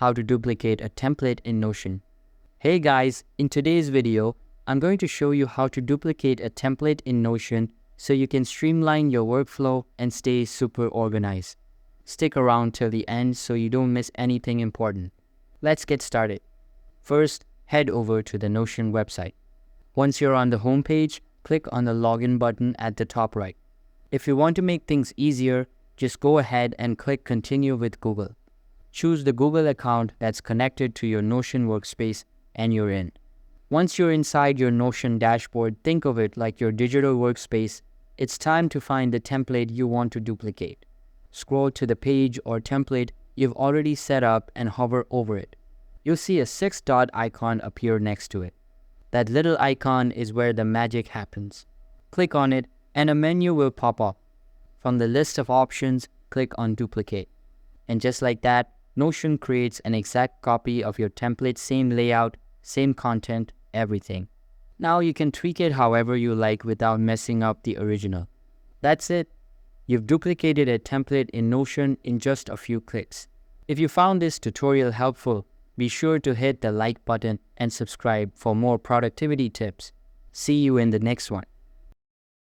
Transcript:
how to duplicate a template in Notion. Hey guys, in today's video, I'm going to show you how to duplicate a template in Notion so you can streamline your workflow and stay super organized. Stick around till the end so you don't miss anything important. Let's get started. First, head over to the Notion website. Once you're on the home page, click on the login button at the top right. If you want to make things easier, just go ahead and click Continue with Google. Choose the Google account that's connected to your Notion workspace and you're in. Once you're inside your Notion dashboard, think of it like your digital workspace. It's time to find the template you want to duplicate. Scroll to the page or template you've already set up and hover over it. You'll see a 6-dot icon appear next to it. That little icon is where the magic happens. Click on it and a menu will pop up. From the list of options, click on Duplicate. And just like that, Notion creates an exact copy of your template, same layout, same content, everything. Now you can tweak it however you like without messing up the original. That's it. You've duplicated a template in Notion in just a few clicks. If you found this tutorial helpful, be sure to hit the like button and subscribe for more productivity tips. See you in the next one.